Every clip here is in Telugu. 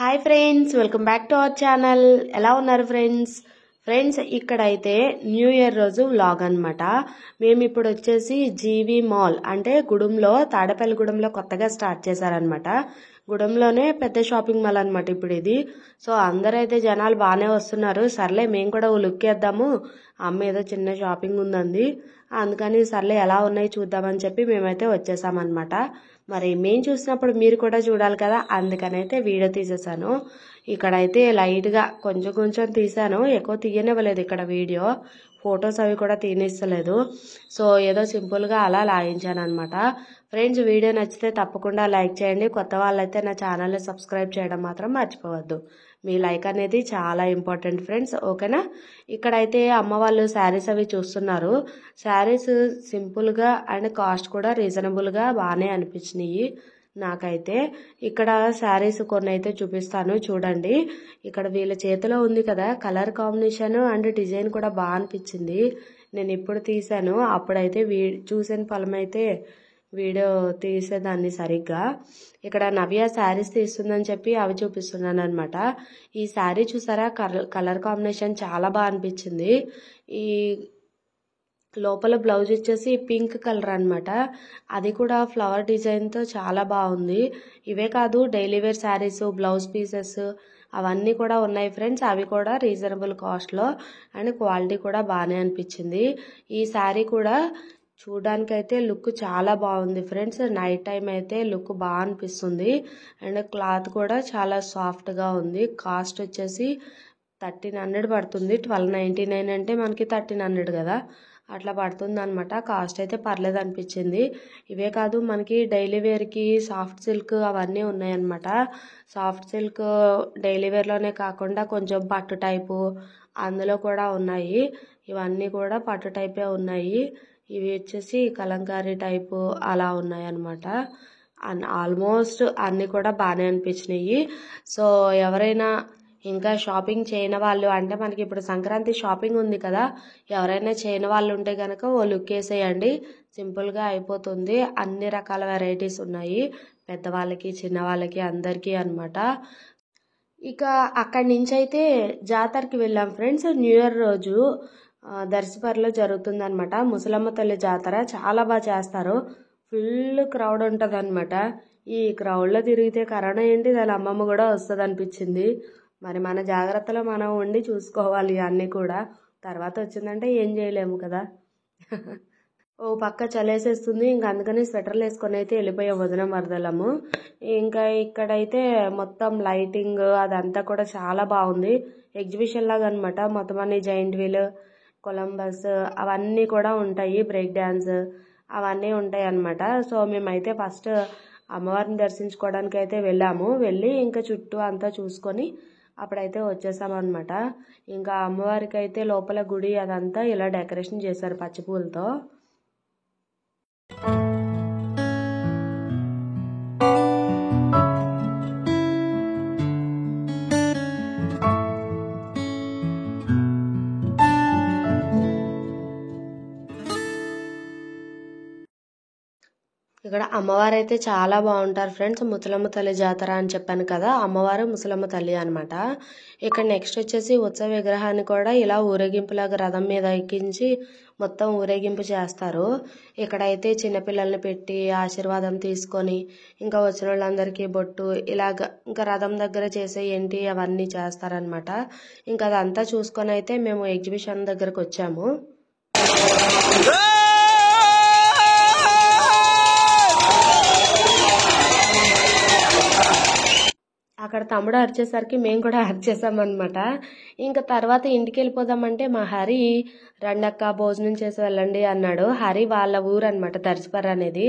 Hi friends, welcome back to our channel. ఎలా ఉన్నారు ఫ్రెండ్స్ ఇక్కడైతే న్యూ ఇయర్ రోజు వ్లాగ్ అనమాట. మేము ఇప్పుడు వచ్చేసి జీవి మాల్ అంటే గుడంలో, తాడేపల్లిగూడెంలో కొత్తగా స్టార్ట్ చేశారనమాట. గుడంలోనే పెద్ద షాపింగ్ మాల్ అనమాట ఇప్పుడు ఇది. సో అందరైతే జనాలు బాగానే వస్తున్నారు. సర్లే మేము కూడా ఓ లుక్ వేద్దాము, అమ్మ ఏదో చిన్న షాపింగ్ ఉందండి, అందుకని సర్లే ఎలా ఉన్నాయి చూద్దామని చెప్పి మేమైతే వచ్చేసామన్నమాట. మరి మేము చూసినప్పుడు మీరు కూడా చూడాలి కదా, అందుకనైతే వీడియో తీసేసాను. ఇక్కడైతే లైట్గా కొంచెం తీసాను, ఎక్కువ తీయనివ్వలేదు ఇక్కడ వీడియో, ఫొటోస్ అవి కూడా తీనిస్తలేదు. సో ఏదో సింపుల్గా అలా లాగించాను అనమాట. ఫ్రెండ్స్ వీడియో నచ్చితే తప్పకుండా లైక్ చేయండి. కొత్త వాళ్ళైతే నా ఛానల్ని సబ్స్క్రైబ్ చేయడం మాత్రం మర్చిపోవద్దు. మీ లైక్ అనేది చాలా ఇంపార్టెంట్ ఫ్రెండ్స్, ఓకేనా. ఇక్కడైతే అమ్మ వాళ్ళు శారీస్ అవి చూస్తున్నారు. శారీస్ సింపుల్గా అండ్ కాస్ట్ కూడా రీజనబుల్గా బాగానే అనిపించినాయి నాకైతే. ఇక్కడ శారీస్ కొన్ని అయితే చూపిస్తాను చూడండి. ఇక్కడ వీళ్ళ చేతిలో ఉంది కదా, కలర్ కాంబినేషన్ అండ్ డిజైన్ కూడా బాగా అనిపించింది. నేను ఇప్పుడు తీసాను, అప్పుడైతే చూసిన ఫలమైతే వీడియో తీసేదాన్ని సరిగ్గా. ఇక్కడ నవ్య శారీస్ తీస్తుందని చెప్పి అవి చూపిస్తున్నాను అనమాట. ఈ శారీ చూసారా, కలర్ కాంబినేషన్ చాలా బాగా అనిపించింది. ఈ లోపల బ్లౌజ్ వచ్చేసి పింక్ కలర్ అనమాట, అది కూడా ఫ్లవర్ డిజైన్తో చాలా బాగుంది. ఇవే కాదు, daily wear saris, blouse pieces అవన్నీ కూడా ఉన్నాయి ఫ్రెండ్స్. అవి కూడా రీజనబుల్ కాస్ట్లో అండ్ క్వాలిటీ కూడా బాగానే అనిపించింది. ఈ శారీ కూడా చూడడానికైతే లుక్ చాలా బాగుంది ఫ్రెండ్స్. నైట్ టైం అయితే లుక్ బాగా అనిపిస్తుంది అండ్ క్లాత్ కూడా చాలా సాఫ్ట్గా ఉంది. కాస్ట్ వచ్చేసి 1300 పడుతుంది. 1299 అంటే మనకి 1300 కదా, అట్లా పడుతుంది అనమాట. కాస్ట్ అయితే పర్లేదు అనిపించింది. ఇవే కాదు, మనకి డైలీ వేర్కి సాఫ్ట్ సిల్క్ అవన్నీ ఉన్నాయన్నమాట. సాఫ్ట్ సిల్క్ డైలీ వేర్లోనే కాకుండా కొంచెం పట్టు టైపు అందులో కూడా ఉన్నాయి. ఇవన్నీ కూడా పట్టు టైపే ఉన్నాయి. ఇవి వచ్చేసి కలంకారీ టైపు అలా ఉన్నాయి అన్నమాట. ఆల్మోస్ట్ అన్నీ కూడా బాగానే అనిపించినాయి. సో ఎవరైనా ఇంకా షాపింగ్ చేయని వాళ్ళు, అంటే మనకి ఇప్పుడు సంక్రాంతి షాపింగ్ ఉంది కదా, ఎవరైనా చేయని వాళ్ళు ఉంటే కనుక ఓ లుక్ వేసేయండి, సింపుల్గా అయిపోతుంది. అన్ని రకాల వెరైటీస్ ఉన్నాయి, పెద్దవాళ్ళకి చిన్నవాళ్ళకి అందరికీ అనమాట. ఇక అక్కడి నుంచి అయితే జాతరకి వెళ్ళాం ఫ్రెండ్స్. న్యూ ఇయర్ రోజు దర్శిపర్లో జరుగుతుంది అనమాట. ముసలమ్మ తల్లి జాతర చాలా బాగా చేస్తారు. ఫుల్ క్రౌడ్ ఉంటుంది అనమాట. ఈ క్రౌడ్లో తిరిగితే కరోనా ఏంటి, దాని అమ్మమ్మ కూడా వస్తుంది అనిపించింది. మరి మన జాగ్రత్తలో మనం ఉండి చూసుకోవాలి అన్నీ కూడా. తర్వాత వచ్చిందంటే ఏం చేయలేము కదా. ఓ పక్క చలేసేస్తుంది, ఇంకా అందుకని స్వెటర్లు వేసుకొని అయితే వెళ్ళిపోయే వదిన మరదలము. ఇంకా ఇక్కడైతే మొత్తం లైటింగ్ అదంతా కూడా చాలా బాగుంది. ఎగ్జిబిషన్ లాగా అనమాట. మొత్తం అన్ని జైంట్ వీల్, కొలంబస్ అవన్నీ కూడా ఉంటాయి, బ్రేక్ డ్యాన్స్ అవన్నీ ఉంటాయి అన్నమాట. సో మేమైతే ఫస్ట్ అమ్మవారిని దర్శించుకోవడానికి అయితే వెళ్ళాము. వెళ్ళి ఇంకా చుట్టూ అంతా చూసుకొని అప్పుడైతే వచ్చేసామన్నమాట. ఇంకా అమ్మవారికి అయితే లోపల గుడి అదంతా ఇలా డెకరేషన్ చేశారు పచ్చి పూలతో. ఇక్కడ అమ్మవారు అయితే చాలా బాగుంటారు ఫ్రెండ్స్. ముసలమ్మ తల్లి జాతర అని చెప్పాను కదా, అమ్మవారు ముసలమ్మ తల్లి అనమాట. ఇక్కడ నెక్స్ట్ వచ్చేసి ఉత్సవ విగ్రహాన్ని కూడా ఇలా ఊరేగింపులాగా రథం మీద ఎక్కించి మొత్తం ఊరేగింపు చేస్తారు. ఇక్కడైతే చిన్నపిల్లల్ని పెట్టి ఆశీర్వాదం తీసుకొని ఇంకా వచ్చిన వాళ్ళందరికీ బొట్టు ఇలాగ ఇంకా రథం దగ్గర చేసే ఏంటి అవన్నీ చేస్తారనమాట. ఇంకా అదంతా చూసుకొని అయితే మేము ఎగ్జిబిషన్ దగ్గరకు వచ్చాము. అక్కడ తమ్ముడు అరిచేసరికి మేము కూడా అరిచేసామన్నమాట. ఇంకా తర్వాత ఇంటికి వెళ్ళిపోదామంటే మా హరి రండక్క భోజనం చేసి వెళ్ళండి అన్నాడు. హరి వాళ్ళ ఊరు అనమాట దర్శిపర్ర అనేది.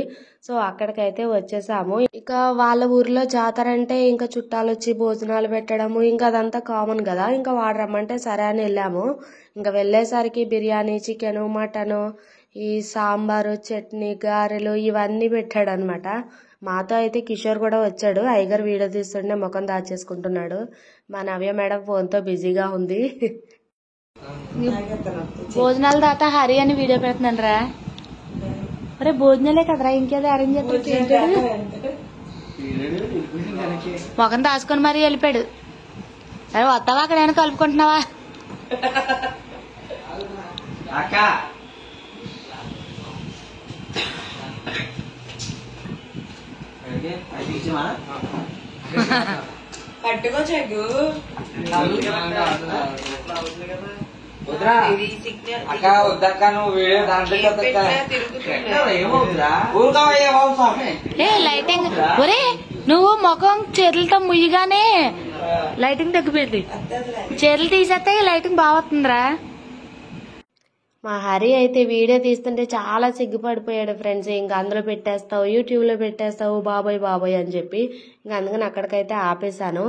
సో అక్కడికైతే వచ్చేసాము. ఇక వాళ్ళ ఊర్లో జాతర అంటే ఇంకా చుట్టాలు వచ్చి భోజనాలు పెట్టడము ఇంకా అదంతా కామన్ కదా. ఇంకా వాడు రమ్మంటే సరే అని వెళ్ళాము. ఇంకా వెళ్ళేసరికి బిర్యానీ, చికెను, మటను, ఈ సాంబారు, చట్నీ, గారెలు ఇవన్నీ పెట్టాడు అనమాట. మాతో అయితే కిషోర్ కూడా వచ్చాడు. అయ్యగారు వీడియో తీస్తుండే ముఖం దాచేసుకుంటున్నాడు. మా నవ్య మేడం ఫోన్తో బిజీగా ఉంది. భోజనాల దాత హరి అని వీడియో పెడుతున్నాను రా. అరే భోజనాలే కదరా, ఇంకేదో అరేంజ్ చేస్తారు. మొఖం దాచుకొని మరీ వెళ్ళిపోయాడు. అరే వస్తావా, అక్కడ ఏమైనా కలుపుకుంటున్నావా? పట్టుకో చెగు ఏ లైటింగ్ ఒరే, నువ్వు ముఖం చేతులతో ముయ్యగానే లైటింగ్ తగ్గిపోయింది. చేతులు తీసేస్తే లైటింగ్ బాగా వస్తుందిరా. మా హరి అయితే వీడియో తీస్తుంటే చాలా సిగ్గుపడిపోయాడు ఫ్రెండ్స్. ఇంకా అందులో పెట్టేస్తావు, యూట్యూబ్లో పెట్టేస్తావు బాబోయ్ బాబోయ్ అని చెప్పి ఇంకా అందుకని అక్కడికైతే ఆపేశాను.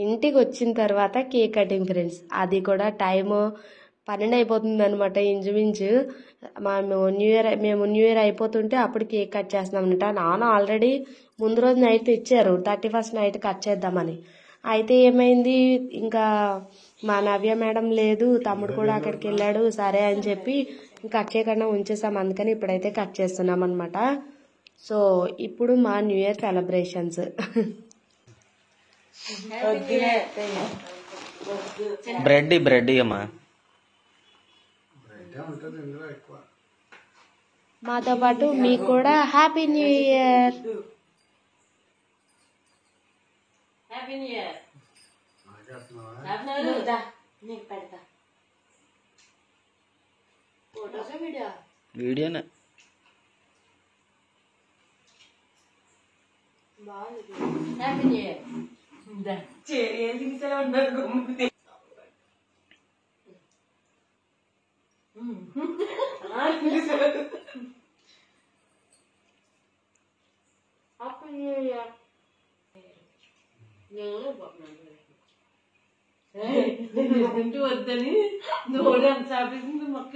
ఇంటికి వచ్చిన తర్వాత కేక్ కటింగ్ ఫ్రెండ్స్. అది కూడా టైము 12 అయిపోతుంది అనమాట ఇంచుమించు. మేము న్యూ ఇయర్ అయిపోతుంటే అప్పుడు కేక్ కట్ చేస్తున్నాం అనమాట. నాన్న ఆల్రెడీ ముందు రోజు నైట్ ఇచ్చారు 31st నైట్ కట్ చేద్దామని. అయితే ఏమైంది, ఇంకా మా నవ్య మేడం లేదు, తమ్ముడు కూడా అక్కడికి వెళ్ళాడు. సరే అని చెప్పి కట్ చేయకుండా ఉంచేసాం. అందుకని ఇప్పుడైతే కట్ చేస్తున్నాం అనమాట. సో ఇప్పుడు మా న్యూ ఇయర్ సెలబ్రేషన్స్. బ్రెడ్ అమ్మా. మాతో పాటు మీకు కూడా హ్యాపీ న్యూ ఇయర్. వీడియోనే వద్దని నోరు అంత చాపేసింది మొక్క.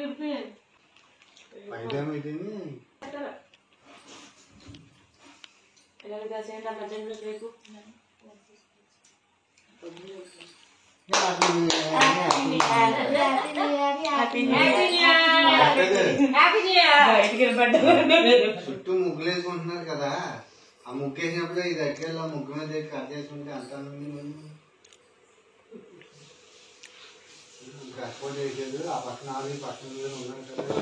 చుట్టూ ముగ్గులు వేసుకుంటున్నారు కదా, ఆ ముగ్గు వేసినప్పుడు ఈ దగ్గర ముగ్గు మీద కట్ చేసుకుంటే అంత సపోర్ట్ చేసేది. ఆ పక్కన ఈ పక్కన ఉన్నారు కదా.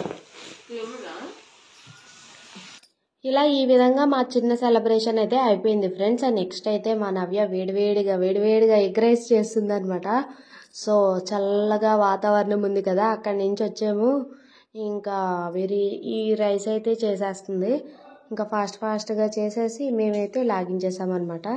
ఇలా ఈ విధంగా మా చిన్న సెలబ్రేషన్ అయితే అయిపోయింది ఫ్రెండ్స్. నెక్స్ట్ అయితే మా నవ్య వేడివేడిగా ఎగ్ రైస్ చేస్తుంది అనమాట. సో చల్లగా వాతావరణం ఉంది కదా, అక్కడి నుంచి వచ్చాము. ఇంకా ఈ రైస్ అయితే చేసేస్తుంది. ఇంకా ఫాస్ట్గా చేసేసి మేమైతే లాగించేసామన్నమాట.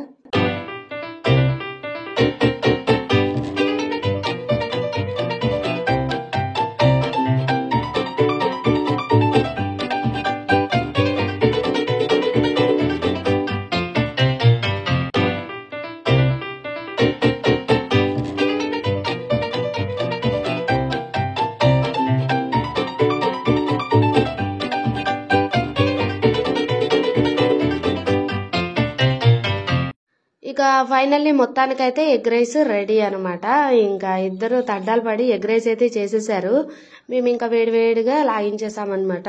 ఇక ఫైనల్లీ మొత్తానికైతే ఎగ్ రైస్ రెడీ అనమాట. ఇంకా ఇద్దరు తడ్డాలు పడి ఎగ్ రైస్ అయితే చేసేసారు. మేము ఇంకా వేడివేడిగా లాగించేసామన్నమాట.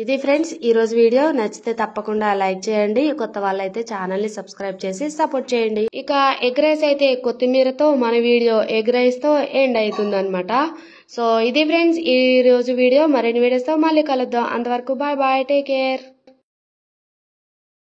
ఇది ఫ్రెండ్స్ ఈరోజు వీడియో. నచ్చితే తప్పకుండా లైక్ చేయండి. కొత్త వాళ్ళైతే ఛానల్ని సబ్స్క్రైబ్ చేసి సపోర్ట్ చేయండి. ఇక ఎగ్ రైస్ అయితే కొత్తిమీరతో మన వీడియో ఎగ్ రైస్తో ఎండ్ అవుతుంది అనమాట. సో ఇది ఫ్రెండ్స్ ఈ రోజు వీడియో. మరిన్ని వీడియోస్తో మళ్ళీ కలుద్దాం. అంతవరకు బాయ్, టేక్ కేర్.